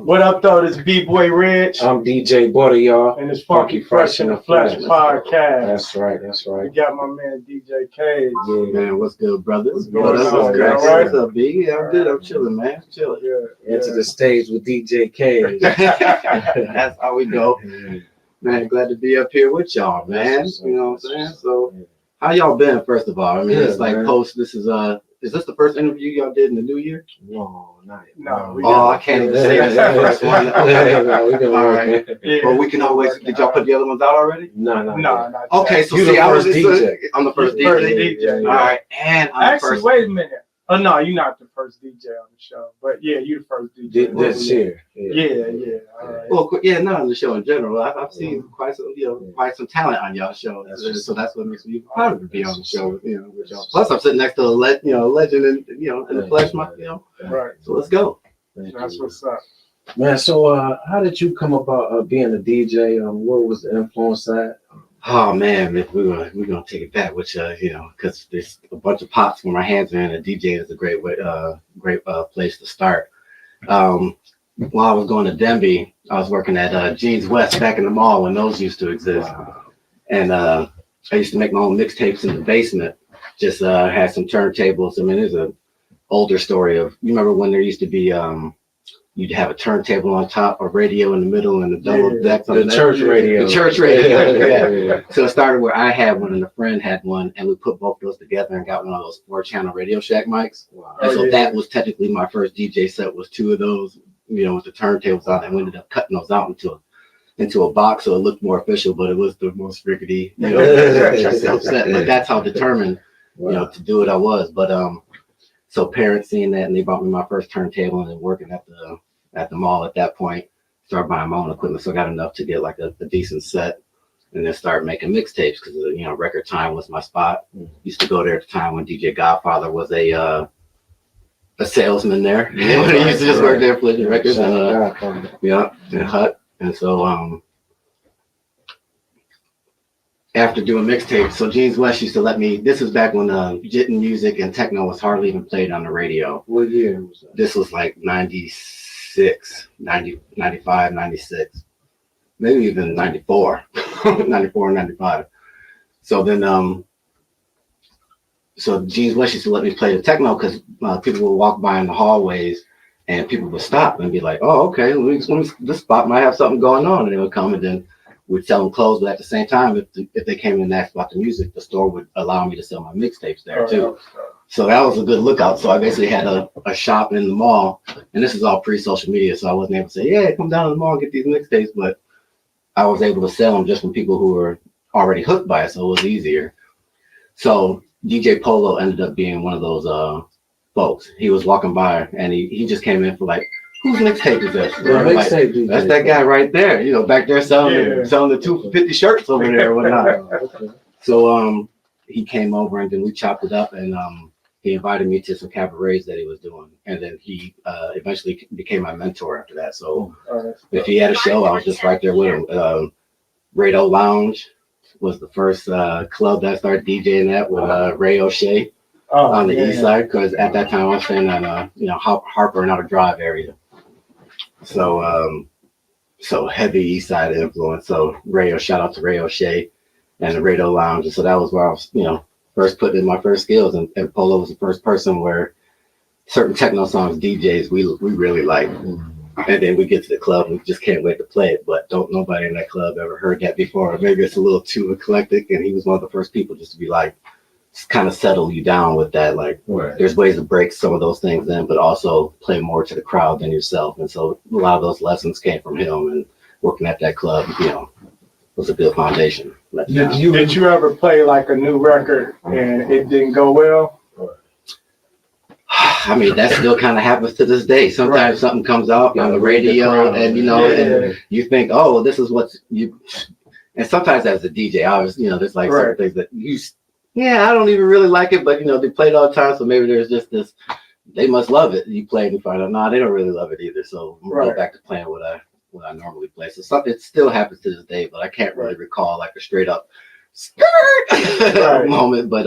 What up, though? This B-Boy Rich. I'm DJ Butter, y'all. And it's Funky Fresh in the Flesh podcast. That's right, that's right. We got my man DJ Kage. Yeah, man. What's good, brother? What's going on? What's up, B? Yeah, I'm good. I'm chilling, man. Chilling. Yeah. Into the stage with DJ Kage. That's how we go. Man, glad to be up here with y'all, man. You know what I'm saying? So, how y'all been, first of all? I mean, it's like post, this is the first interview y'all did in the new year? No, not yet. No. I can't even say that's the first one. Okay. All right. Yeah. Well, we can always, did y'all put the other ones out already? No. Okay, so you see, the first DJ. I'm the first DJ. All right, and I'm actually, the first. wait a minute. Oh, no, you're not the first DJ on the show. But yeah, you're the first DJ. This year. Yeah. All right. Well, yeah, not on the show in general. I've seen quite some talent on y'all show. So that's what makes me proud to be on the show, with y'all. Plus, I'm sitting next to a legend in the flesh, Right. So let's go. That's what's up. Man, so how did you come about being a DJ? What was the influence at? Oh man, we're gonna take it back, which because there's a bunch of pops when my hands are in. A DJ is a great place to start. While I was going to Denby, I was working at Jeans West back in the mall when those used to exist, and I used to make my own mixtapes in the basement. Just had some turntables. I mean, there's an older story of, you remember when there used to be you'd have a turntable on top, a radio in the middle, and the double deck. The church radio. The church radio. Yeah. So it started where I had one and a friend had one, and we put both of those together and got one of those 4-channel Radio Shack mics. Wow. And so that was technically my first DJ set, was 2 of those, with the turntables on, and we ended up cutting those out into a box so it looked more official, but it was the most rickety set. But that's how determined, to do it I was. But so parents seeing that, and they bought me my first turntable, and then working at the mall at that point, started buying my own equipment. So I got enough to get like a decent set, and then started making mixtapes because Record Time was my spot. Used to go there at the time when DJ Godfather was a salesman there. He used to just work there flipping records and Hut. And so after doing mixtapes, so Jeans West used to let me, this was back when jitting music and techno was hardly even played on the radio. What year was that? This was like 96, 90, 95, 96, maybe even 94, 94, 95. So then, so Jeans West used to let me play the techno because people would walk by in the hallways and people would stop and be like, oh, okay, this spot might have something going on. And they would come, and then we'd sell them clothes. But at the same time, if they came in and asked about the music, the store would allow me to sell my mixtapes there too. So that was a good lookout. So I basically had a shop in the mall, and this is all pre-social media. So I wasn't able to say, yeah, come down to the mall and get these mixtapes, but I was able to sell them just from people who were already hooked by it. So it was easier. So DJ Polo ended up being one of those folks. He was walking by, and he just came in for like, whose mixtape is this? Like, that's that guy right there, back there selling the 250 shirts over there or whatnot. So he came over, and then we chopped it up, and he invited me to some cabarets that he was doing, and then he eventually became my mentor after that. So if he had a show, I was just right there with him. Rado Lounge was the first club that I started DJing at with Ray O'Shea on the east side, because at that time I was staying on Harper and Outer Drive area. So so heavy east side influence. So shout out to Ray O'Shea and the Rado Lounge. And so that was where I was, first putting in my first skills, and Polo was the first person where certain techno songs DJs we really like. And then we get to the club and we just can't wait to play it, but nobody in that club ever heard that before. Or maybe it's a little too eclectic, and he was one of the first people just to be like, kind of settle you down with that. Like, there's ways to break some of those things in, but also play more to the crowd than yourself. And so a lot of those lessons came from him, and working at that club, was a good foundation. Did you ever play like a new record and it didn't go well? I mean, that still kind of happens to this day. Sometimes something comes out on the radio, and and you think, oh, well, this is what you. And sometimes as a DJ, I was, there's like certain things that I don't even really like it, but they play it all the time, so maybe there's just this. They must love it. You play it and find out, no, they don't really love it either. So I'm gonna go back to playing what I normally play. So it still happens to this day, but I can't really recall like a straight up skirt moment. But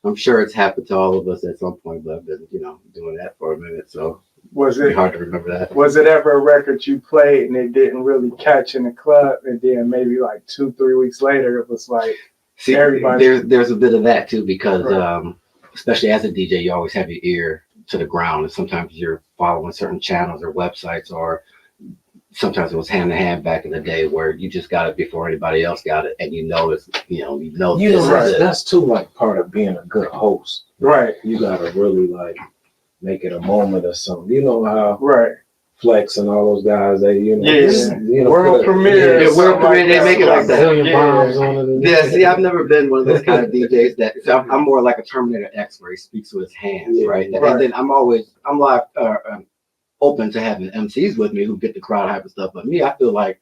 I'm sure it's happened to all of us at some point. But I've been doing that for a minute, so Was It'd be it hard to remember that. was it ever a record you played and it didn't really catch in the club, and then maybe like 2-3 weeks later it was like See, everybody? there's a bit of that too, because Right. especially as a DJ, you always have your ear to the ground, and sometimes you're following certain channels or websites, or sometimes it was hand to hand back in the day where you just got it before anybody else got it, and you know this Right. that's too like part of being a good host. Right. You gotta really like make it a moment or something. You know how Right. Flex and all those guys, they Yeah. World premiere. Yeah, world premiere, they make it like that. Zillion Yeah. bombs on it. And Yeah, see, I've never been one of those kind of DJs that. So I'm more like a Terminator X, where he speaks with his hands, Yeah, right? right. And then I'm like open to having MCs with me who get the crowd hype and stuff. But me, I feel like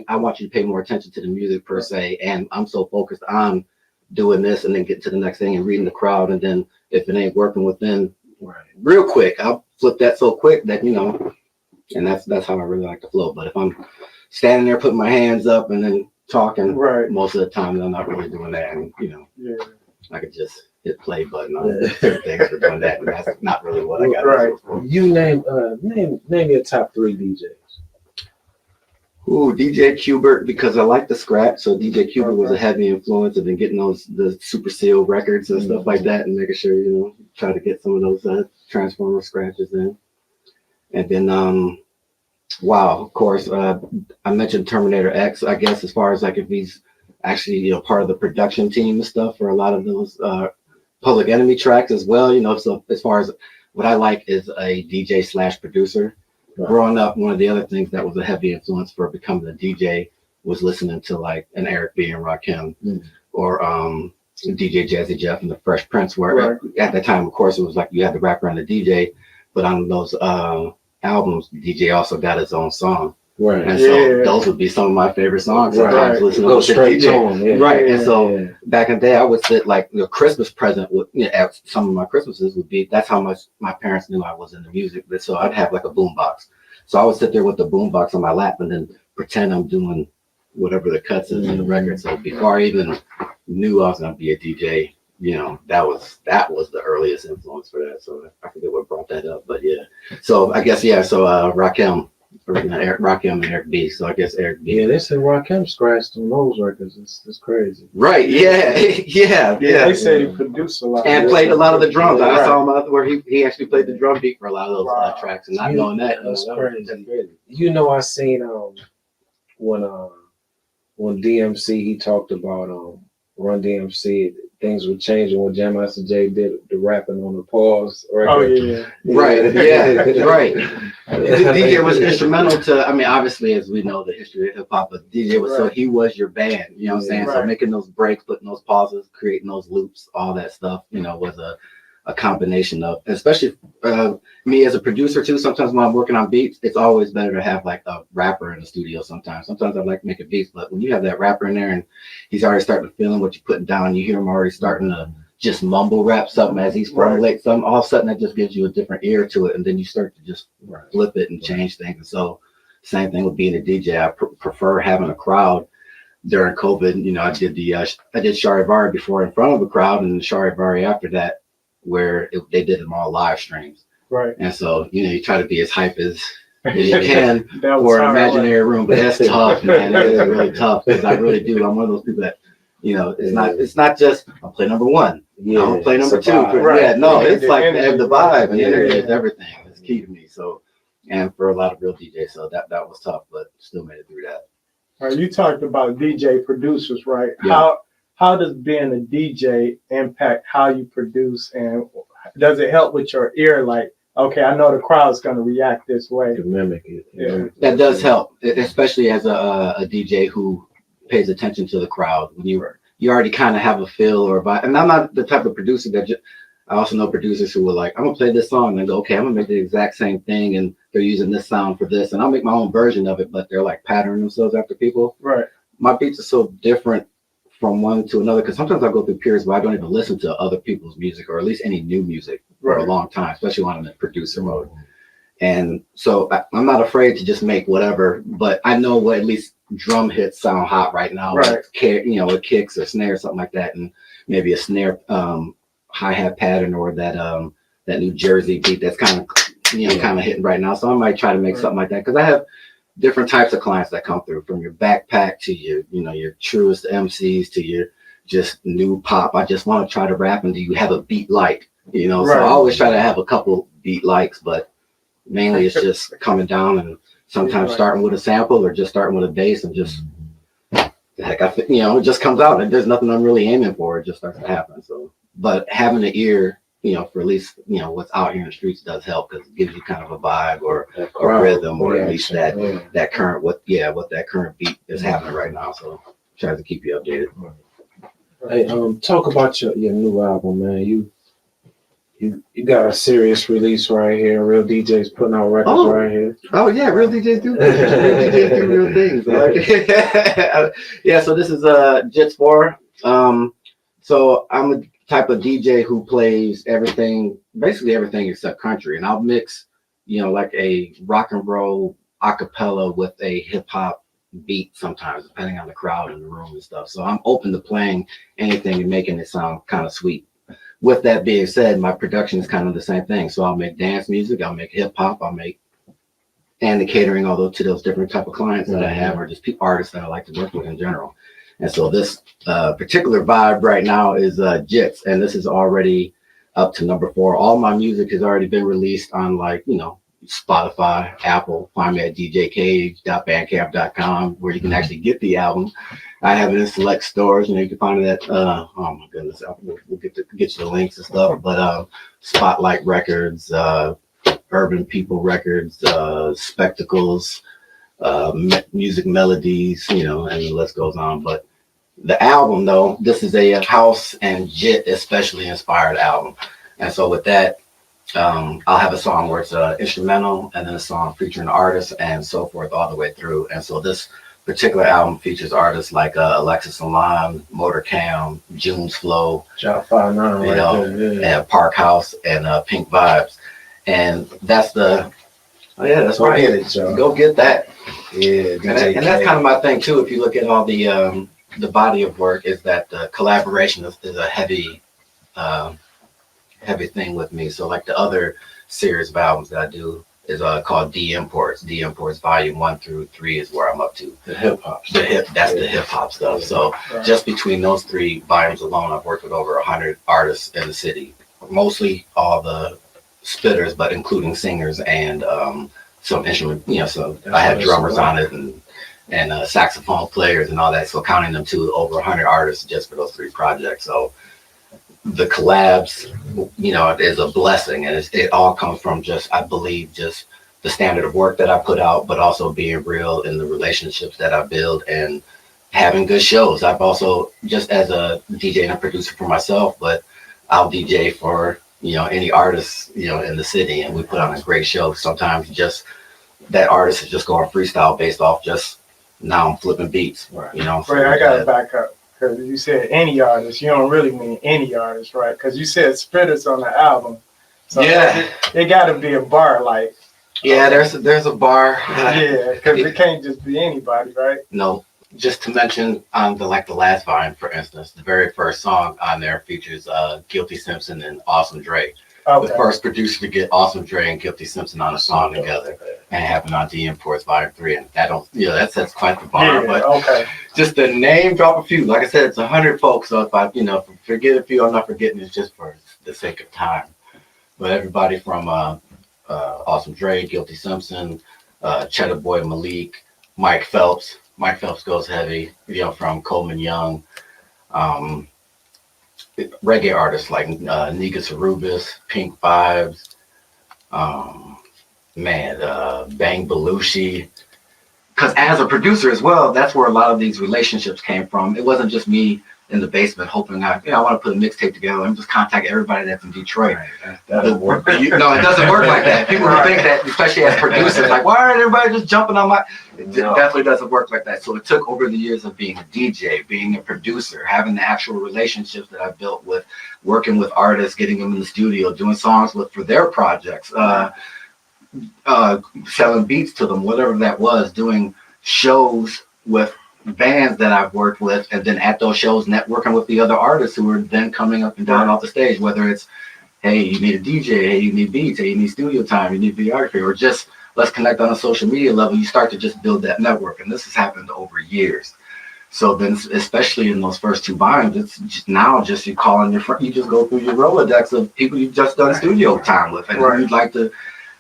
I want you to pay more attention to the music per se, and I'm so focused on doing this and then getting to the next thing and reading the crowd, and then if it ain't working within real quick, I'll flip that so quick that and that's how I really like to flow. But if I'm standing there putting my hands up and then talking, Right. most of the time I'm not really doing that, and Yeah. I could just hit play button on certain things for doing that, and that's not really what I got. Right. You name your top 3 DJs. Ooh, DJ Qbert, because I like the scratch. So DJ Qbert was a heavy influence. I've been getting the Super Seal records and stuff like that, and making sure try to get some of those Transformer scratches in. And then wow, of course, I mentioned Terminator X. I guess as far as like if he's actually part of the production team and stuff for a lot of those Public Enemy tracks as well. So as far as what I like is a DJ / producer. Right. Growing up, one of the other things that was a heavy influence for becoming a DJ was listening to like an Eric B. and Rakim, or DJ Jazzy Jeff and the Fresh Prince, where at that time, of course, it was like you had the rapper and the DJ, but on those albums, the DJ also got his own song. Right. And so those would be some of my favorite songs. Sometimes listening Go to the straight DJ. to him. Right. And so back in the day, I would sit like the Christmas present with at some of my Christmases would be, that's how much my parents knew I was into music. So I'd have like a boombox. So I would sit there with the boombox on my lap and then pretend I'm doing whatever the cuts is in the record. So before I even knew I was going to be a DJ, that was the earliest influence for that. So I forget what brought that up, but yeah. So I guess so Rakim. Rakim and Eric B. So I guess Eric B. Yeah, they said Rakim scratched on those records. It's crazy. Right? Yeah. Yeah. They say he produced a lot and played a lot of the drums. Right. I saw him out where he actually played the drum beat for a lot of those tracks, and not knowing that. That's crazy. I seen when DMC, he talked about Run DMC, things were changing when Jam Master Jay did the rapping on the pause record. Oh yeah. Right. Yeah. Right. DJ was instrumental to. I mean, obviously, as we know the history of hip hop, but DJ was so he was your band. You know what I'm saying? So making those breaks, putting those pauses, creating those loops, all that stuff, was a combination of, especially me as a producer too. Sometimes when I'm working on beats, it's always better to have like a rapper in the studio. Sometimes I like making beats, but when you have that rapper in there and he's already starting to feel what you're putting down, you hear him already starting to just mumble rap something as he's formulating something. All of a sudden, that just gives you a different ear to it, and then you start to just flip it and change things. And so, same thing with being a DJ. I prefer having a crowd. During COVID, I did Charivari before in front of a crowd, and Charivari after that, where they did them all live streams. Right. And so, you try to be as hype as you can for for an imaginary room, but that's tough, man. It's really tough because I really do. I'm one of those people that, it's not just I'll play number one. I'll play number two. Yeah, no, it's like the vibe and energy is everything. It's key to me. So, and for a lot of real DJs, so that was tough, but still made it through that. All right, you talked about DJ producers, right? Yeah. How does being a DJ impact how you produce, and does it help with your ear? Like, okay, I know the crowd's going to react this way. To mimic it. Yeah. That does help, especially as a DJ who pays attention to the crowd. When you already kind of have a feel or a vibe. And I'm not the type of producer I also know producers who are like, I'm going to play this song and go, okay, I'm going to make the exact same thing. And they're using this sound for this. And I'll make my own version of it, but they're like patterning themselves after people. Right. My beats are so different from one to another, because sometimes I go through periods where I don't even listen to other people's music, or at least any new music for a long time, especially when I'm in producer mode. And so I'm not afraid to just make whatever, but I know what at least drum hits sound hot right now, right? With kicks or snare or something like that, and maybe a snare hi-hat pattern, or that New Jersey beat that's kind of kind of hitting right now. So I might try to make something like that, because I have different types of clients that come through, from your backpack to your, your truest MCs to your just new pop. I just want to try to rap, and do you have a beat like, So I always try to have a couple beat likes, but mainly it's just coming down and sometimes starting with a sample or just starting with a bass and just it just comes out, and there's nothing I'm really aiming for. It just starts to happen. So, but having an ear, for at least, what's out here in the streets does help, because it gives you kind of a vibe or a rhythm, or at least that current, what that current beat is happening right now. So try to keep you updated. Hey, talk about your new album, man. You got a serious release right here. Real DJs putting out records right here. Oh yeah, real DJs do. Real DJs do real things. Right? Yeah. So this is Jits 4. So I'm a type of DJ who plays basically everything except country, and I'll mix, like a rock and roll acapella with a hip hop beat sometimes, depending on the crowd in the room and stuff. So I'm open to playing anything and making it sound kind of sweet. With that being said, my production is kind of the same thing. So I'll make dance music, I'll make hip hop, and the catering, although to those different type of clients that I have, or just artists that I like to work with in general. And so this particular vibe right now is Jits, and this is already up to number 4. All my music has already been released on Spotify, Apple. Find me at DJKage.bandcamp.com, where you can actually get the album. I have it in select stores, you can find it at oh my goodness, we'll get you the links and stuff. But Spotlight Records, Urban People Records, Spectacles, Music Melodies, and the list goes on. But the album, though, this is a house and JIT especially inspired album. And so with that, I'll have a song where it's instrumental, and then a song featuring artists, and so forth all the way through. And so this particular album features artists like Alexis Salon, Motorcam, June's Flow, and Park House, and Pink Vibes. And that's that's right. Go get that. Yeah, and that's kind of my thing too. If you look at all the body of work, is that collaboration is a heavy thing with me. So like the other series of albums that I do is called D Imports. D Imports Volume 1 through 3 is where I'm up to. The hip hop. That's the hip hop stuff. So just between those 3 volumes alone, I've worked with over 100 artists in the city. Mostly all the spitters, but including singers and some instrument. So I have drummers on it and saxophone players and all that. So counting them to over 100 artists just for those 3 projects. So the collabs, is a blessing, and it all comes from I believe just the standard of work that I put out, but also being real in the relationships that I build and having good shows. I've also, just as a DJ and a producer for myself, but I'll DJ for, any artists, in the city, and we put on a great show. Sometimes just that artist is just going freestyle based off just now I'm flipping beats, right? So I got to back up. Because you said any artist, you don't really mean any artist, right? Because you said spitters on the album. So it got to be a bar, like. Yeah, there's a bar. Yeah, because it can't just be anybody, right? No, just to mention on the last volume, for instance, the very first song on there features Guilty Simpson and Awesome Dre. Okay. The first producer to get Awesome Dre and Guilty Simpson on a song together, and happened on D Imports Volume 3, and that sets quite the bar. But just to name drop a few, like I said, it's 100 folks. So if I forget a few, I'm not forgetting. It's just for the sake of time. But everybody from Awesome Dre, Guilty Simpson, Cheddar Boy Malik, Mike Phelps. Mike Phelps goes heavy. From Coleman Young. Reggae artists like Nika Sarubis, Pink Vibes, Bang Belushi. Because as a producer as well, that's where a lot of these relationships came from. It wasn't just me in the basement hoping I want to put a mixtape together. Let me just contact everybody that's in Detroit. Right. That doesn't work. No, it doesn't work like that. People think that, especially as producers, like, why aren't everybody just jumping on my... It definitely doesn't work like that. So it took over the years of being a DJ, being a producer, having the actual relationships that I built with working with artists, getting them in the studio, doing songs for their projects, selling beats to them, whatever that was, doing shows with bands that I've worked with, and then at those shows networking with the other artists who are then coming up and down off the stage, whether it's hey, you need a DJ, hey, you need beats, hey, you need studio time, you need videography, or just let's connect on a social media level. You start to just build that network, and this has happened over years. So then, especially in those first 2 volumes, it's just now just you call on your friend, you just go through your Rolodex of people you've just done studio time with, and you'd like to,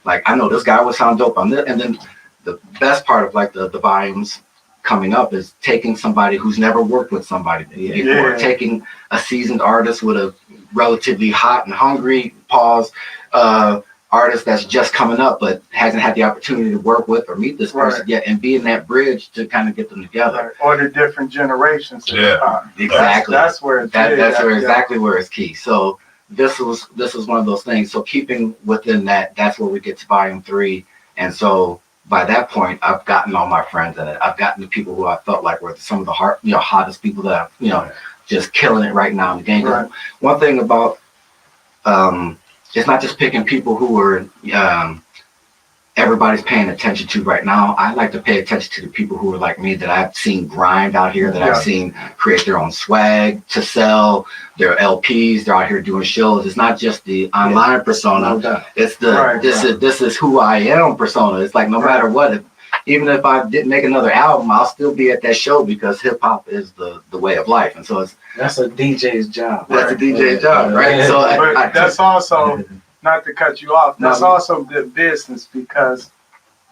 like, I know this guy would sound dope on this, and then the best part of like the volumes coming up is taking somebody who's never worked with somebody before, taking a seasoned artist with a relatively hot and hungry artist that's just coming up but hasn't had the opportunity to work with or meet this person yet, and being that bridge to kind of get them together. Or the different generations. Exactly. That's where it's exactly where it's key. So this was one of those things. So keeping within that, that's where we get to volume 3. And so by that point, I've gotten all my friends in it. I've gotten the people who I felt like were some of the hottest people that just killing it right now in the game. One thing about it's not just picking people who are everybody's paying attention to right now. I like to pay attention to the people who are like me, that I've seen grind out here, that I've seen create their own swag to sell, their LPs. They're out here doing shows. It's not just the online persona. It's the this is who I am persona. It's like no matter what, even if I didn't make another album, I'll still be at that show because hip hop is the way of life. And so that's a DJ's job. That's a DJ's job, right? So that's also, not to cut you off, that's also good business, because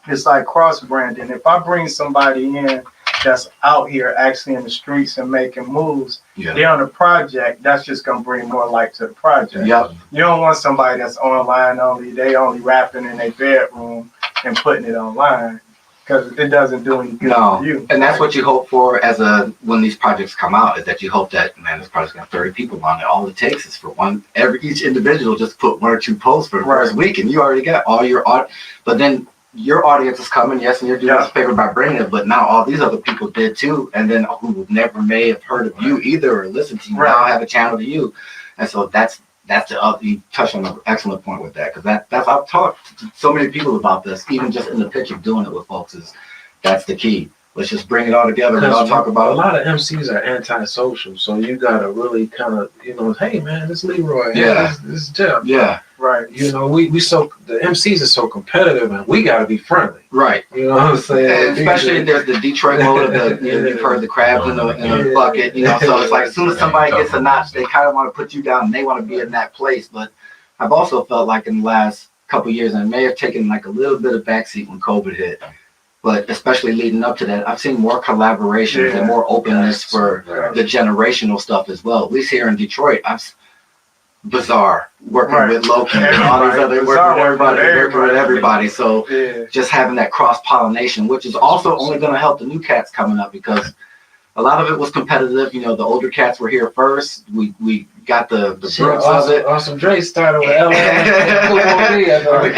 it's like cross branding. If I bring somebody in that's out here actually in the streets and making moves, they're on a project, that's just gonna bring more light to the project. You don't want somebody that's online only, they only rapping in their bedroom and putting it online, because it doesn't do any good for you. And that's what you hope for when these projects come out, is that you hope that, man, this project's got 30 people on it. All it takes is for each individual just put 1 or 2 posts for the first week, and you already got all your audience. But then your audience is coming, yes, and you're doing this favor by bringing it, but now all these other people did too, and then who never may have heard of you either or listened to you now have a channel to you. And so that's you touched on an excellent point with that, because that's I've talked to so many people about this, even just in the pitch of doing it with folks, that's the key. Let's just bring it all together and all talk about it. A lot of MCs are antisocial, so you gotta really kind of, hey man, this Leroy, this is Jeff. Right. The MCs are so competitive, and we gotta be friendly. Right. You know what I'm saying? And especially there's the Detroit mode of you've heard the crabs in the bucket, so it's like as soon as somebody gets a notch, they kind of want to put you down and they want to be in that place. But I've also felt like in the last couple of years, and it may have taken like a little bit of backseat when COVID hit, but especially leading up to that, I've seen more collaborations and more openness for the generational stuff as well. At least here in Detroit, Bizarre working with Loki and all these other working with everybody. So just having that cross-pollination, which is also only going to help the new cats coming up, because a lot of it was competitive. The older cats were here first. We got the Brooks of it. Awesome Dre started with LA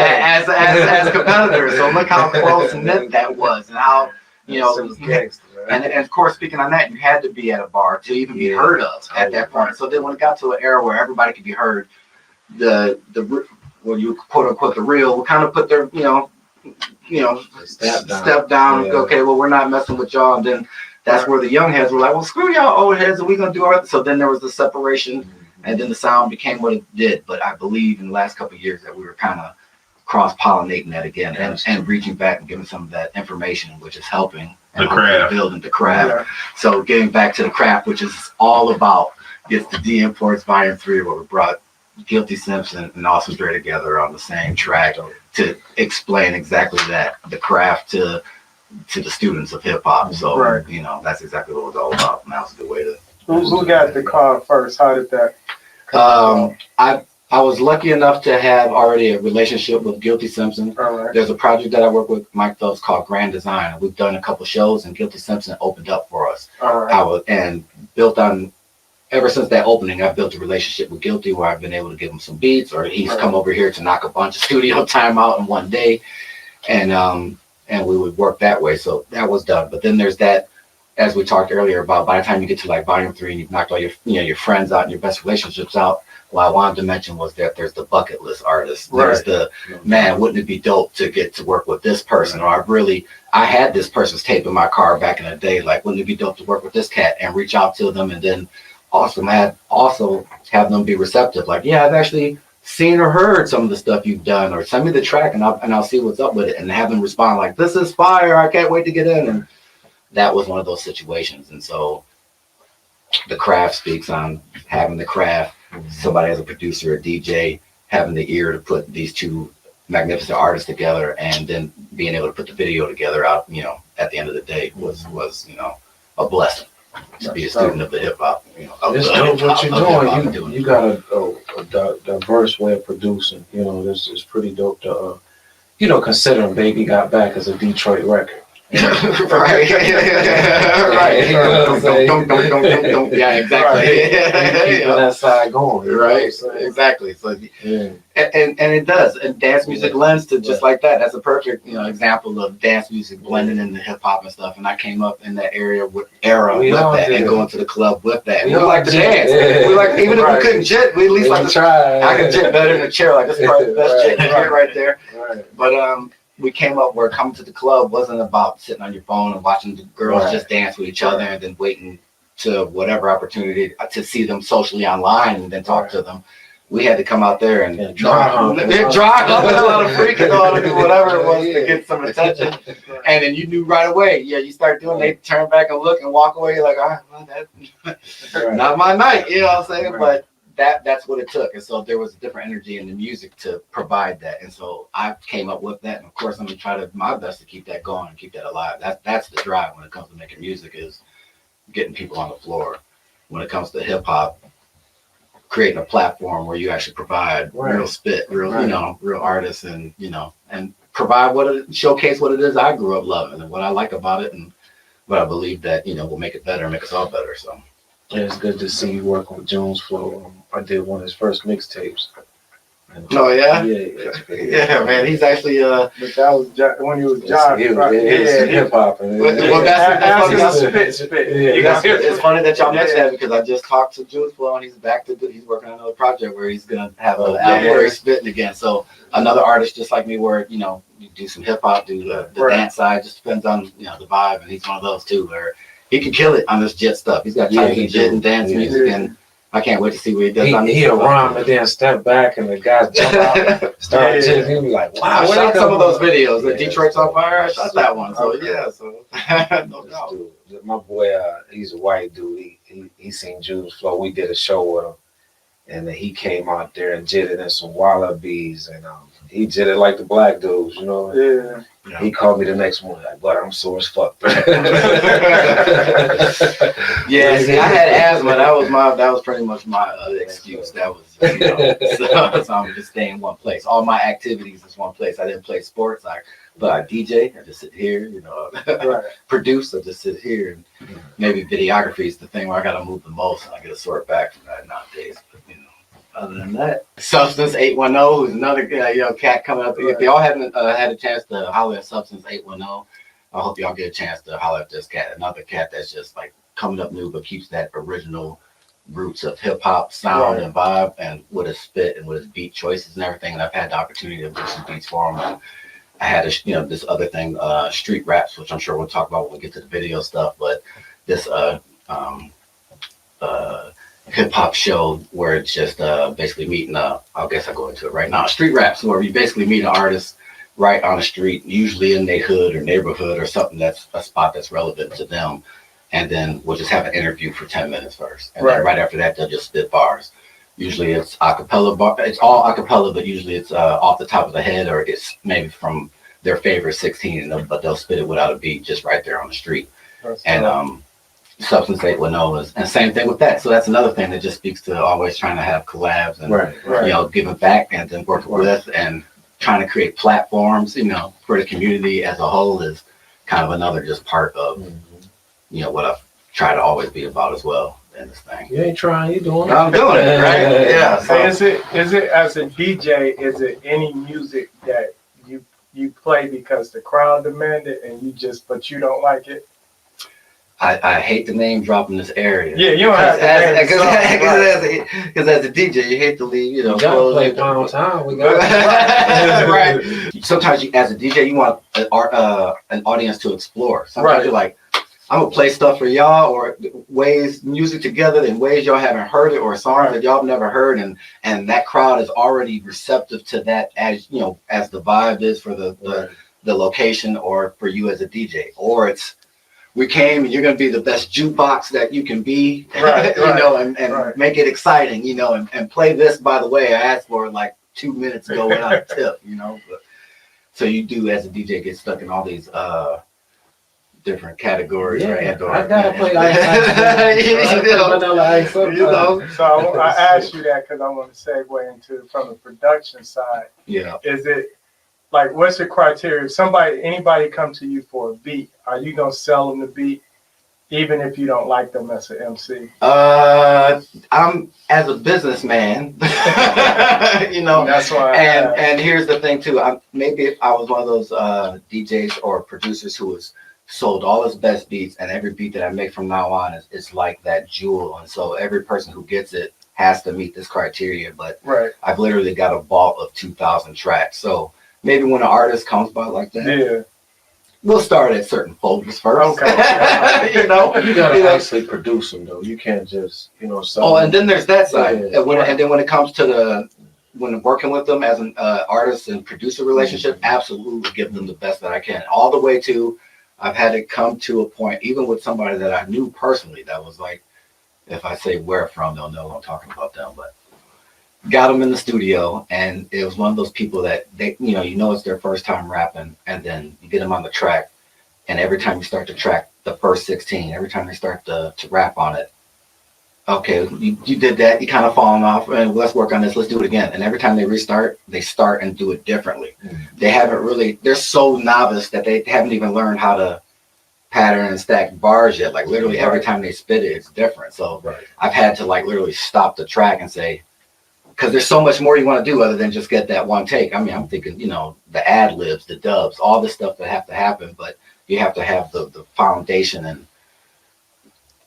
as competitors. So look how close knit that was, and how and of course, speaking on that, you had to be at a bar to even be heard of at that point. So then when it got to an era where everybody could be heard, you quote unquote the real will kind of put their step down. Okay, well, we're not messing with y'all, and then that's where the young heads were like, well, screw y'all old heads, and we're gonna do our. So then there was the separation, and then the sound became what it did. But I believe in the last couple of years that we were kind of cross-pollinating that again, and reaching back and giving some of that information, which is helping and building the craft. So getting back to the craft, which is all about Gets the D Imports Volume 3, where we brought Guilty Simpson and Awesome Dre together on the same track to explain exactly that, the craft to the students of hip hop. So that's exactly what it was all about. And that was a good way to. Who got the call first? How did that? I was lucky enough to have already a relationship with Guilty Simpson. There's a project that I work with Mike Phelps called Grand Design. We've done a couple shows, and Guilty Simpson opened up for us. And built on, ever since that opening, I've built a relationship with Guilty where I've been able to give him some beats, or he's come over here to knock a bunch of studio time out in one day, and we would work that way. So that was done. But then there's that, as we talked earlier about, by the time you get to like Volume 3 and you've knocked all your friends out and your best relationships out, what I wanted to mention was that there's the bucket list artists. There's the, man, wouldn't it be dope to get to work with this person? Or I had this person's tape in my car back in the day. Like, wouldn't it be dope to work with this cat, and reach out to them, and then also have them be receptive. Like, yeah, I've actually seen or heard some of the stuff you've done, or send me the track and I'll see what's up with it, and have them respond like, this is fire, I can't wait to get in. And that was one of those situations. And so the craft speaks on having the craft, somebody as a producer, a DJ, having the ear to put these two magnificent artists together, and then being able to put the video together out, you know, at the end of the day was, you know, a blessing to be a student of the hip hop. You know, It's dope what you're doing. You got a diverse way of producing. You know, this is pretty dope to, you know, considering Baby Got Back as a Detroit record. Right. Right. Yeah, exactly. Keeping that side going. Right. Exactly. So, and it does. And dance music lends to just like that. That's a perfect, you know, example of dance music blending into hip hop and stuff. And I came up in that area with that, and going to the club with that. We like to dance. We like, even if we couldn't jit, we at least like to try. I could jit better in a chair. Like, this is probably the best jit right there. But we came up where coming to the club wasn't about sitting on your phone and watching the girls just dance with each other and then waiting to whatever opportunity to see them socially online and then talk to them. We had to come out there and drive up and a lot of freaking on and do whatever it was to get some attention. And then you knew right away, you start doing, they turn back and look and walk away. You're like, all right, well, that's not my night, you know what I'm saying? But that's what it took. And so there was a different energy in the music to provide that. And so I came up with that. And of course, I'm going to try my best to keep that going and keep that alive. That's the drive when it comes to making music, is getting people on the floor. When it comes to hip hop, creating a platform where you actually provide real spit, real, you know, real artists, and, you know, and provide showcase what it is I grew up loving and what I like about it, and what I believe that, you know, will make it better and make us all better. So it's good to see you working with Jones Flow. I did one of his first mixtapes. Oh yeah, yeah, man. He's actually But that was when he was jockey. Hip hop. Well, that's spit. It's funny that y'all mentioned that, because I just talked to Juice Flow and he's working on another project where he's gonna have an album where he's spitting again. So another artist just like me, where, you know, you do some hip hop, do the dance side. Just depends on, you know, the vibe, and he's one of those too where he can kill it on this jet stuff. He's got types of jet and dance music, and I can't wait to see what he does. He'll rhyme and then step back, and the guys jump out, start jigging. He'll be like, "Wow!" I shot some of those videos. The Detroit's on Fire. I shot that one. So no doubt. My boy, he's a white dude. He seen Juice Flow. We did a show with him, and then he came out there and jitted in some wallabies, and he jitted like the black dudes, you know. Yeah. He called me the next morning, like, "But I'm sore as fuck." See, I had asthma. That was pretty much my excuse. That was, you know, so I'm just staying in one place. All my activities is one place. I didn't play sports. But I DJ. I just sit here, you know. Produce. I just sit here. And maybe videography is the thing where I got to move the most, and I get a sore back from that nowadays. But, you know. Other than that, Substance 810, who's another cat coming up. If y'all haven't had a chance to holler at Substance 810, I hope y'all get a chance to holler at this cat. Another cat that's just like coming up new, but keeps that original roots of hip hop sound and vibe, and with his spit and with his beat choices and everything. And I've had the opportunity to do some beats for him. And I had this other thing, street raps, which I'm sure we'll talk about when we get to the video stuff. But this hip hop show where it's just basically meeting I guess I go into it right now. Street raps, where you basically meet an artist right on the street, usually in their hood or neighborhood or something that's a spot that's relevant to them, and then we'll just have an interview for 10 minutes first, and then right after that they'll just spit bars. Usually it's acapella it's all acapella, but usually it's off the top of the head, or it's maybe from their favorite 16, but they'll spit it without a beat, just right there on the street. Substance 810 is, and same thing with that. So that's another thing that just speaks to always trying to have collabs and you know, giving back and then working with and trying to create platforms, you know, for the community as a whole is kind of another just part of you know, what I've tried to always be about as well in this thing. You ain't trying, you doing it. I'm doing it, right? Yeah. So is it as a DJ, is it any music that you play because the crowd demanded and but you don't like it? I hate the name drop in this area. Yeah, you don't have to. Because as a DJ, you hate to leave, you know. You gotta play Pound Town. We got right. Sometimes, as a DJ, you want an audience to explore. Sometimes you're like, I'm gonna play stuff for y'all, or ways music together in ways y'all haven't heard it, or songs that y'all have never heard, and that crowd is already receptive to that, as you know, as the vibe is for the location, or for you as a DJ, or it's we came and you're gonna be the best jukebox that you can be, you know, and make it exciting, you know, and play this. By the way, I asked for it like 2 minutes ago without a tip, you know. But, so you do as a DJ get stuck in all these different categories, right? I gotta play ice. So I asked you that because I want to segue into from the production side. Yeah. Is it like what's the criteria? If anybody come to you for a beat, are you gonna sell them the beat, even if you don't like them as an MC? I'm as a businessman, you know. That's why. And here's the thing too. Maybe if I was one of those DJs or producers who was sold all his best beats, and every beat that I make from now on is like that jewel, and so every person who gets it has to meet this criteria. But I've literally got a vault of 2,000 tracks, so maybe when an artist comes by like that, we'll start at certain folders first. Okay. you know, you gotta actually produce them though. You can't just, you know. And then there's that side. And then when it comes to when working with them as an artist and producer relationship, absolutely give them the best that I can, all the way to. I've had it come to a point, even with somebody that I knew personally, that was like, if I say where from, they'll know I'm talking about them. But got them in the studio, and it was one of those people that they, you know, it's their first time rapping, and then you get them on the track, and every time you start to track the first 16, every time they start to rap on it, okay, you did that, you kind of falling off, and let's work on this, let's do it again. And every time they restart, they start and do it differently. They haven't really, they're so novice that they haven't even learned how to pattern and stack bars yet. Like literally every time they spit it, it's different. So I've had to like literally stop the track and say, because there's so much more you want to do other than just get that one take. I mean, I'm thinking, you know, the ad libs, the dubs, all the stuff that have to happen, but you have to have the foundation and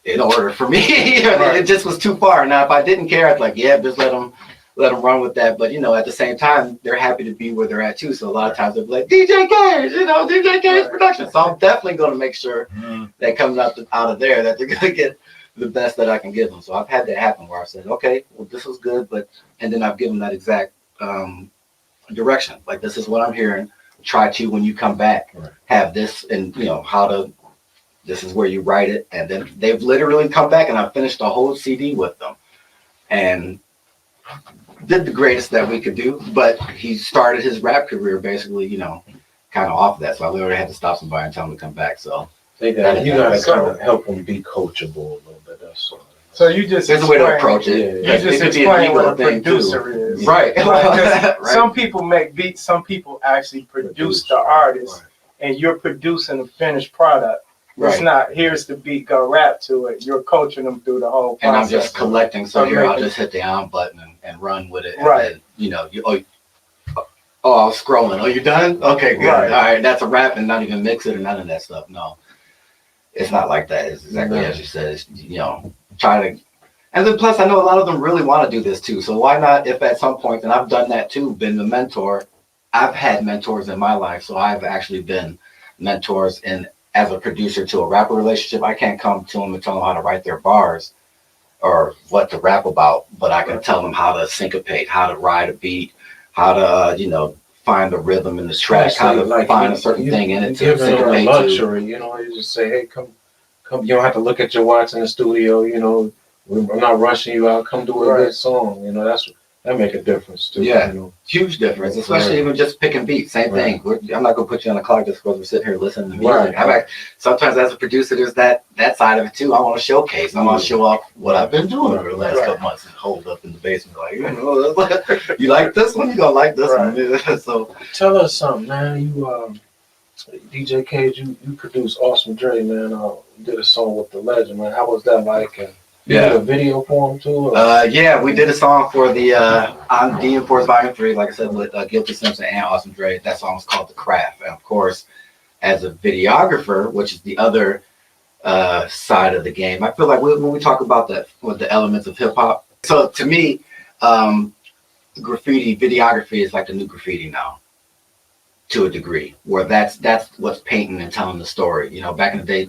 in order for me. It just was too far. Now, if I didn't care, I'd like, yeah, just let them run with that. But, you know, at the same time, they're happy to be where they're at, too. So a lot of times they'll be like, DJ Kage, you know, DJ Kage production. So I'm definitely going to make sure that comes out of there, that they're going to get the best that I can give them. So I've had that happen where I said, okay, well, this was good. And then I've given that exact direction. Like, this is what I'm hearing. Try to, when you come back, have this, and, you know, this is where you write it. And then they've literally come back, and I finished the whole CD with them and did the greatest that we could do. But he started his rap career basically, you know, kind of off of that. So I literally had to stop somebody and tell him to come back. So you gotta kind of help them be coachable a little bit. That's all. So you just there's a way to approach it. You just explain what a producer is. Right. Some people make beats, some people actually produce the artist, and you're producing a finished product. It's not, here's the beat, go rap to it. You're coaching them through the whole process. And I'm just collecting. So here, I'll just hit the on button and run with it. And then, you know, I was scrolling. Oh, you done? Okay, good. All right, that's a rap, and not even mix it or none of that stuff. No, it's not like that. It's exactly as you said. It's, you know, try to. And then plus, I know a lot of them really want to do this too. So why not, if at some point, and I've done that too, been the mentor. I've had mentors in my life. So I've actually been mentors as a producer to a rapper relationship. I can't come to them and tell them how to write their bars or what to rap about, but I can tell them how to syncopate, how to ride a beat, how to, you know, find the rhythm in the track, how to find a certain thing in it to syncopate luxury, you know, you just say, hey, come, you don't have to look at your watch in the studio, you know, I'm not rushing you out, come do a good song, you know, that make a difference too. Yeah, you know? Huge difference, especially even just picking beats. Same thing. I'm not gonna put you on the clock just because we're sitting here listening to music. Sometimes as a producer, there's that side of it too. I want to showcase. I want to show off what I've been doing over the last couple months and hold up in the basement like, you know, you like this one, you gonna like this one. So tell us something, man. You DJ Kage, you produced Awesome Dre, man. You did a song with the legend, man. How was that like? You did a video for him too? Yeah, we did a song for the on DM Force Volume 3, like I said, with Guilty Simpson and Awesome Dre. That song was called The Craft. And of course, as a videographer, which is the other side of the game, I feel like when we talk about that with the elements of hip hop, so to me, graffiti videography is like the new graffiti now. to a degree, where that's what's painting and telling the story. You know, back in the day,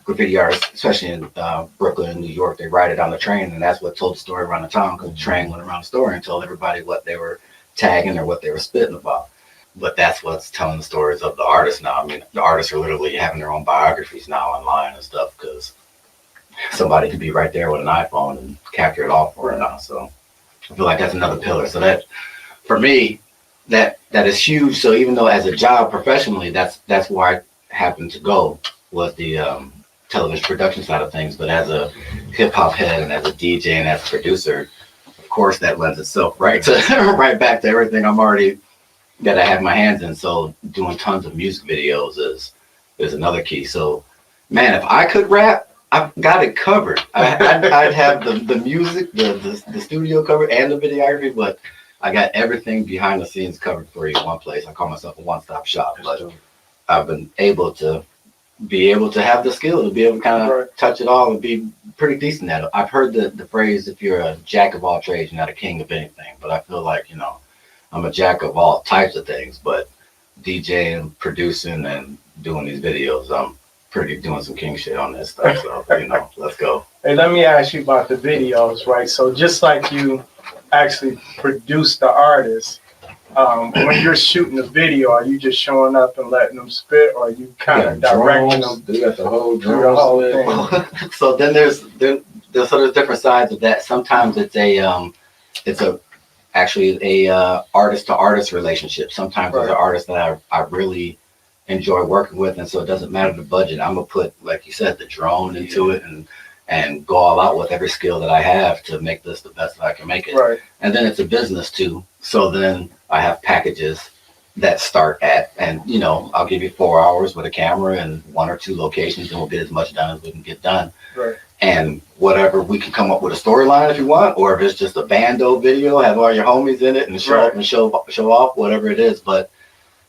graffiti artists, especially in Brooklyn and New York, they write it on the train, and that's what told the story around the town, because the train went around the story and told everybody what they were tagging or what they were spitting about. But that's what's telling the stories of the artists now. I mean, the artists are literally having their own biographies now online and stuff, because somebody could be right there with an iPhone and capture it all for them now. So I feel like that's another pillar. So that, for me, that is huge. So even though as a job professionally, that's where I happened to go, was the television production side of things. But as a hip hop head and as a DJ and as a producer, of course that lends itself right back to everything I'm already that I have my hands in. So doing tons of music videos is another key. So man, if I could rap, I've got it covered. I'd have the music, the studio covered, and the videography, but I got everything behind the scenes covered for you in one place. I call myself a one-stop shop, but I've been able to have the skill to be able to kind of touch it all and be pretty decent at it. I've heard the phrase, if you're a jack of all trades, you're not a king of anything. But I feel like, you know, I'm a jack of all types of things, but DJing, producing, and doing these videos, I'm pretty doing some king shit on this stuff. So, you know, let's go. Hey, let me ask you about the videos, right? So just like you actually produce the artist, when you're shooting the video, are you just showing up and letting them spit, or are you kind of directing them? They got the whole thing. So then there's different sides of that. Sometimes it's actually a artist to artist relationship. Sometimes there's an artist that I really enjoy working with, and so it doesn't matter the budget. I'm gonna put, like you said, the drone into it and go all out with every skill that I have to make this the best that I can make it. Right. And then it's a business too. So then I have packages that start at, and you know, I'll give you 4 hours with a camera and 1 or 2 locations, and we'll get as much done as we can get done. Right. And whatever, we can come up with a storyline if you want, or if it's just a bando video, have all your homies in it and show up and show off, whatever it is. But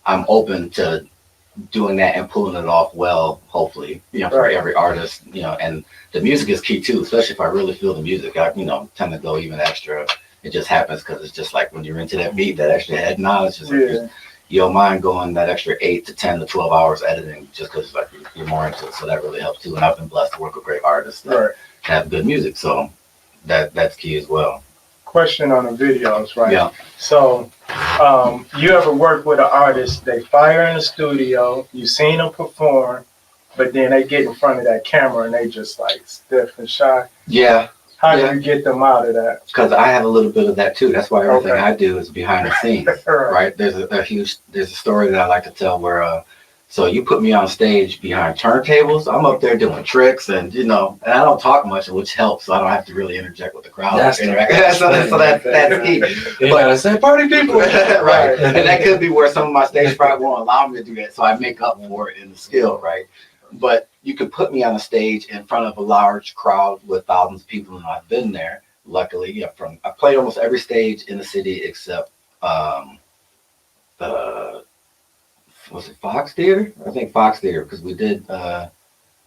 I'm open to doing that and pulling it off well, hopefully, you know, for every artist, you know. And the music is key too, especially if I really feel the music. I, you know, tend to go even extra. It just happens because it's just like when you're into that beat, that extra head nod, it's just like you don't mind going that extra 8 to 10 to 12 hours editing, just because like you're more into it. So that really helps too. And I've been blessed to work with great artists that have good music, so that's key as well. Question on the videos, right? Yeah. So, you ever work with an artist, they fire in the studio, you seen them perform, but then they get in front of that camera and they just like stiff and shy? Yeah. How do you get them out of that? Because I have a little bit of that too. That's why everything I do is behind the scenes, right? There's a story that I like to tell where, so you put me on stage behind turntables, I'm up there doing tricks, and you know, and I don't talk much, which helps, so I don't have to really interject with the crowd. That's key. But I say party people, right? And that could be where some of my stage pride won't allow me to do that, so I make up for it in the skill, right? But you could put me on a stage in front of a large crowd with thousands of people, and I've been there. Luckily, yeah, I played almost every stage in the city except was it Fox Theater? I think Fox Theater, because we did. I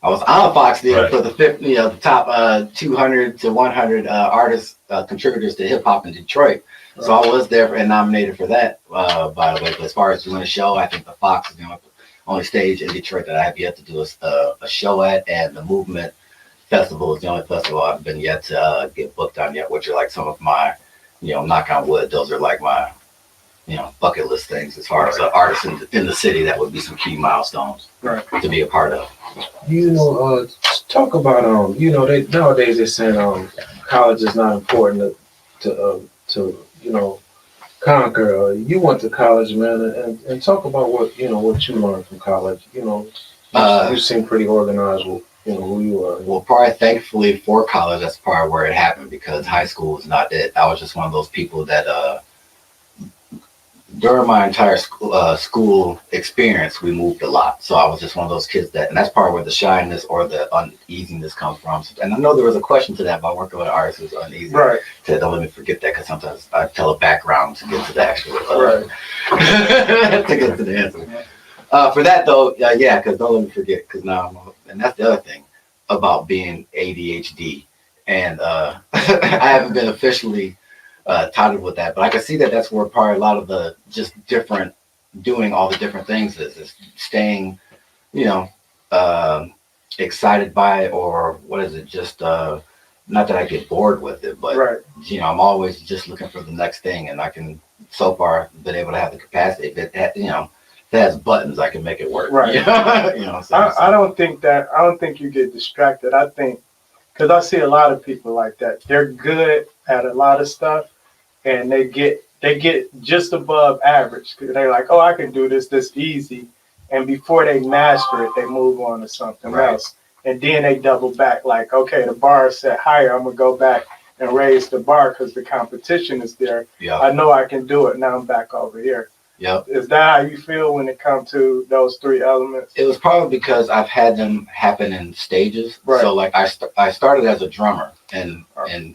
was on Fox Theater for the 50, the top 200 to 100 artists contributors to hip hop in Detroit. So I was there and nominated for that. By the way, but as far as doing a show, I think the Fox is the only stage in Detroit that I have yet to do a show at, and the Movement Festival is the only festival I've been yet to get booked on yet, which are like some of my, you know, knock on wood, those are like my, you know, bucket list things as far as artists in the city. That would be some key milestones to be a part of. You know, talk about you know, nowadays they're saying college is not important to you know, conquer. You went to college, man, and talk about what you learned from college. You know, you seem pretty organized with, you know, who you are. Well, probably thankfully for college, that's probably where it happened, because high school was not it. I was just one of those people that during my entire school experience, we moved a lot. So I was just one of those kids that, and that's part where the shyness or the uneasiness comes from. And I know there was a question to that about working with an artist who's uneasy. Right. Don't let me forget that, because sometimes I tell a background to get to the actual, to get to the answer. For that though, yeah, because don't let me forget, because now and that's the other thing about being ADHD. And I haven't been officially touted with that, but I can see that that's where probably a lot of the just different doing all the different things is staying, you know, excited by it, or what is it? Just not that I get bored with it, but Right. you know, I'm always just looking for the next thing, and I can so far been able to have the capacity. If it, you know, if it has buttons, I can make it work. Right. You know, I don't think you get distracted. I think because I see a lot of people like that. They're good at a lot of stuff, and they get just above average. They're like, oh, I can do this easy, and before they master it, they move on to something else, and then they double back. Like, okay, the bar is set higher. I'm gonna go back and raise the bar because the competition is there. Yeah. I know I can do it. Now I'm back over here. Yep. Is that how you feel when it comes to those three elements? It was probably because I've had them happen in stages. Right. So like I started as a drummer in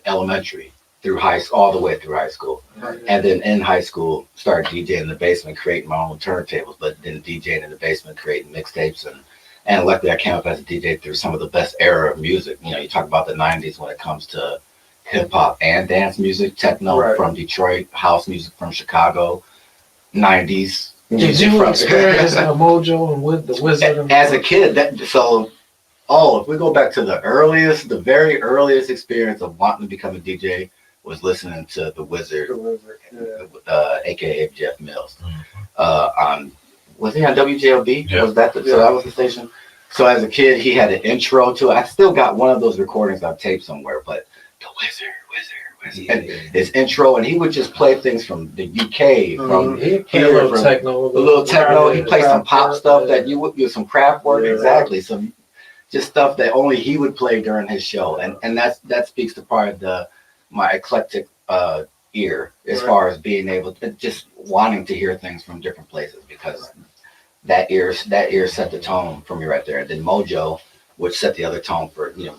elementary through high school, all the way through high school. Right. And then in high school, started DJing in the basement, creating my own turntables, but then DJing in the basement, creating mixtapes. And luckily I came up as a DJ through some of the best era of music. You know, you talk about the 90s when it comes to hip hop and dance music, techno from Detroit, house music from Chicago, 90s. Did you experience Mojo and with the Wizard? As a kid, if we go back to the very earliest experience of wanting to become a DJ was listening to the Wizard, aka Jeff Mills. Was he on WJLB? Yeah. Was that so that was the station? So as a kid, he had an intro to it. I still got one of those recordings on tape somewhere, but the Wizard. And his intro, and he would just play things from the UK, from here, a little techno. A little techno. He played some pop stuff that you would do some craft work, exactly. Some just stuff that only he would play during his show, and that speaks to part of my eclectic ear as far as being able to just wanting to hear things from different places, because that ear set the tone for me right there. And then Mojo, which set the other tone for, you know.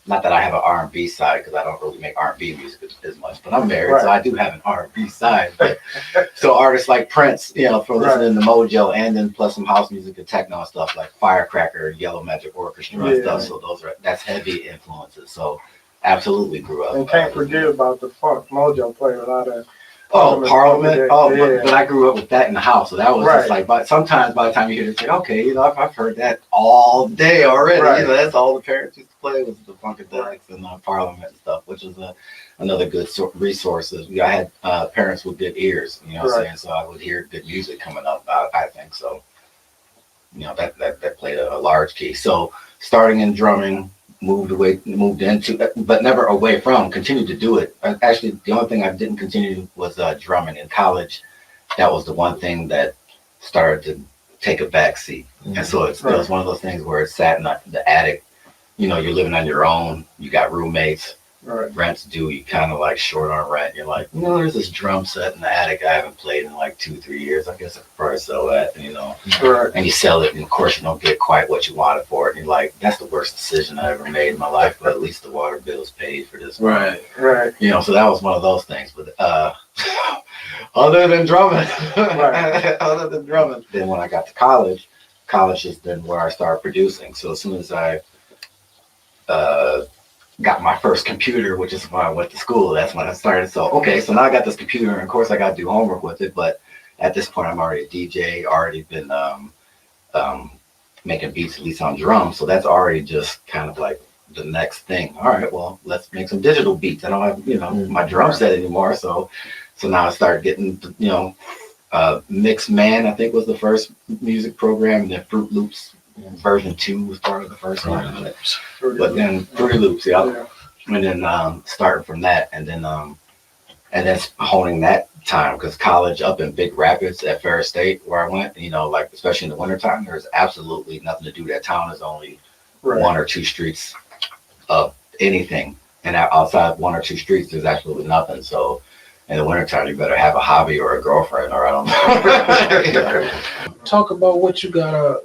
Not that I have an R&B side, because I don't really make R&B music as much, but I'm married, so I do have an R&B side. But, so artists like Prince, you know, from listening to Mojo, and then plus some house music and techno and stuff like Firecracker, Yellow Magic Orchestra and stuff. So that's heavy influences. So absolutely grew up. And can't forget about the funk. Mojo played a lot of. Parliament. But I grew up with that in the house, so that was just like. But sometimes by the time you hear it, it's like, okay, you know, I've heard that all day already. You know, that's all the parents used to play was the Funkadelics and Parliament and stuff, which is another good resource. I had parents with good ears, you know what I'm saying? So I would hear good music coming up. I think so. You know, that played a large key. So starting in drumming. Moved into, but never away from, continued to do it. Actually, the only thing I didn't continue was drumming in college. That was the one thing that started to take a back seat. And so it was one of those things where it sat in the attic. You know, you're living on your own, you got roommates, rent's due, you kind of like short on rent. You're like, you know, there's this drum set in the attic I haven't played in like 2-3 years. I guess I could probably sell that, you know. And you sell it, and of course you don't get quite what you wanted for it. And you're like, that's the worst decision I ever made in my life, but at least the water bill's paid for this. Right. You know, so that was one of those things. But other than drumming, then when I got to college is then where I started producing. So as soon as I got my first computer, which is when I went to school, that's when I started. So so now I got this computer, and of course I got to do homework with it, but at this point I'm already a DJ, already been making beats, at least on drums, so that's already just kind of like the next thing. All right, well, let's make some digital beats. I don't have, you know, my drum set anymore, so now I started getting, you know, Mixman, I think was the first music program, and then Fruit Loops version 2 was part of the first one. But then Fruity Loops, and then starting from that, and then honing that time, because college up in Big Rapids at Ferris State, where I went, you know, like especially in the wintertime, there's absolutely nothing to do. That town is only 1 or 2 streets of anything, and outside 1 or 2 streets, there's absolutely nothing. So in the wintertime, you better have a hobby or a girlfriend, or I don't know. Talk about what you got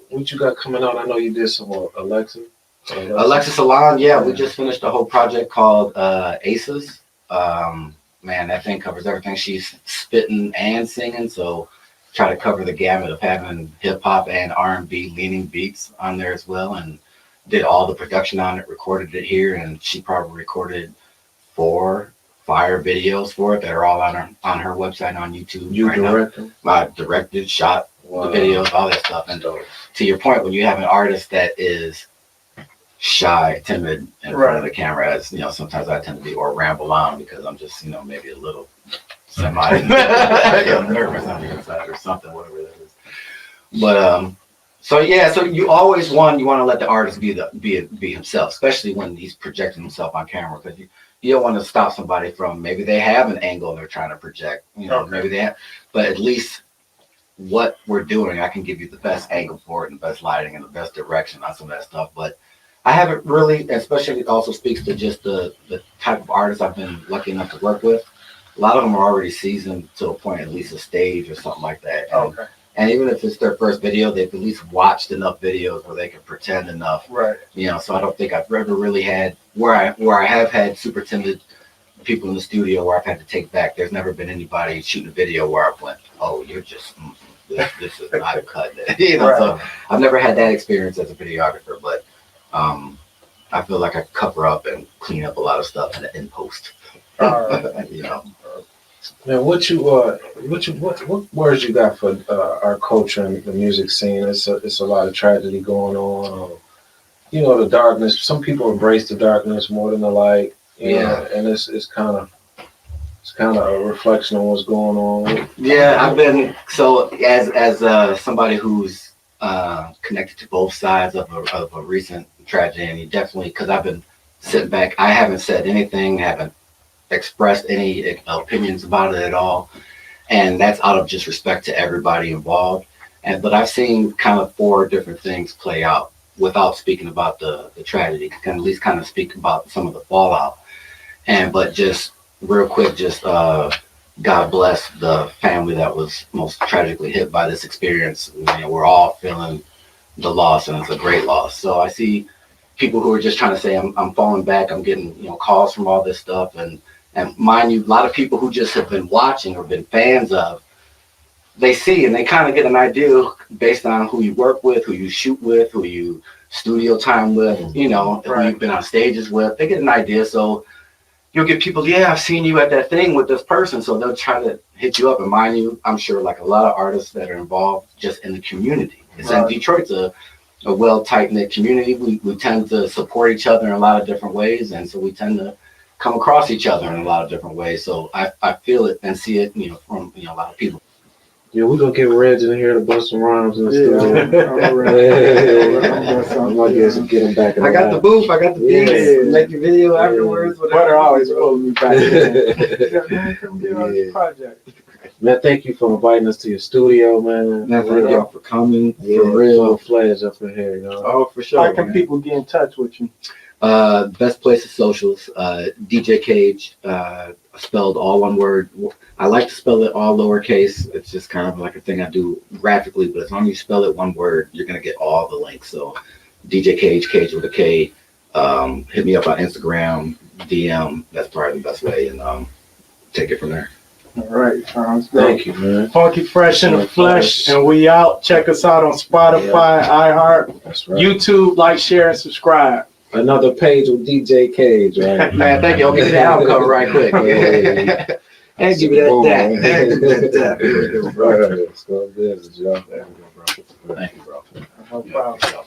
coming out. I know you did some Alexa. Alexa Salon, we just finished a whole project called Aces. Man, that thing covers everything. She's spitting and singing, so try to cover the gamut of having hip hop and R&B leaning beats on there as well, and did all the production on it, recorded it here, and she probably recorded 4 fire videos for it that are all on her website on YouTube. You right now. direct them? I directed, shot Wow. the videos, all that stuff. And to your point, when you have an artist that is shy, timid in front of the camera, as you know, sometimes I tend to be or ramble on because I'm just, you know, maybe a little semi nervous on the inside or something, whatever that is. But so yeah, so you always want to let the artist be himself, especially when he's projecting himself on camera, because you don't want to stop somebody from, maybe they have an angle they're trying to project, you know, maybe they have, but at least what we're doing, I can give you the best angle for it and the best lighting and the best direction on some of that stuff. But I haven't really, especially it also speaks to just the type of artists I've been lucky enough to work with. A lot of them are already seasoned to a point, at least a stage or something like that. And even if it's their first video, they've at least watched enough videos where they can pretend enough. Right. You know, so I don't think I've ever really had where I have had super timid people in the studio where I've had to take back. There's never been anybody shooting a video where I went, "Oh, you're just this is not cut." You know, so I've never had that experience as a videographer, but I feel like I cover up and clean up a lot of stuff in post. You know. Man, what words you got for our culture and the music scene? It's a lot of tragedy going on. You know, the darkness. Some people embrace the darkness more than the light. You know, and it's kind of a reflection on what's going on. Yeah, I've been so as somebody who's connected to both sides of a recent tragedy. Definitely, because I've been sitting back. I haven't said anything. Haven't expressed any opinions about it at all, and that's out of just respect to everybody involved. But I've seen kind of 4 different things play out without speaking about the tragedy. Can at least kind of speak about some of the fallout. But just real quick, just God bless the family that was most tragically hit by this experience. You know, we're all feeling the loss, and it's a great loss. So I see people who are just trying to say, I'm falling back. I'm getting, you know, calls from all this stuff. And mind you, a lot of people who just have been watching or been fans of, they see and they kind of get an idea based on who you work with, who you shoot with, who you studio time with, you know, who you've been on stages with. They get an idea. So you'll get people, yeah, I've seen you at that thing with this person. So they'll try to hit you up. And mind you, I'm sure like a lot of artists that are involved just in the community. It's in Detroit's a well tight-knit community. We tend to support each other in a lot of different ways. And so we tend to come across each other in a lot of different ways. So I feel it and see it, you know, from, you know, a lot of people. Yeah, we're gonna get Reg in here to bust some rhymes in the studio. I'm gonna get him back. I got the booth, I got the beats, make a video afterwards. Butter always pulling me back. Man, come get on this project. Man, thank you for inviting us to your studio, man. Thank y'all for coming. Yeah, for real. Flash up in here, you know. Oh, for sure. How can people get in touch with you? Best place is socials. DJ Kage, spelled all one word. I like to spell it all lowercase. It's just kind of like a thing I do graphically, but as long as you spell it one word, you're gonna get all the links. So DJ Kage, Kage with a K. Hit me up on Instagram, DM. That's probably the best way, and take it from there. All right, sounds good. Thank you, man. Funky Fresh in the Flesh, and we out. Check us out on Spotify, iHeart, That's right. YouTube. Like, share, and subscribe. Another page with DJ Kage, right? Man, thank you. I'll get the album cover right quick. And give me that. Right. It's all good, y'all. Thank you, bro. No problem.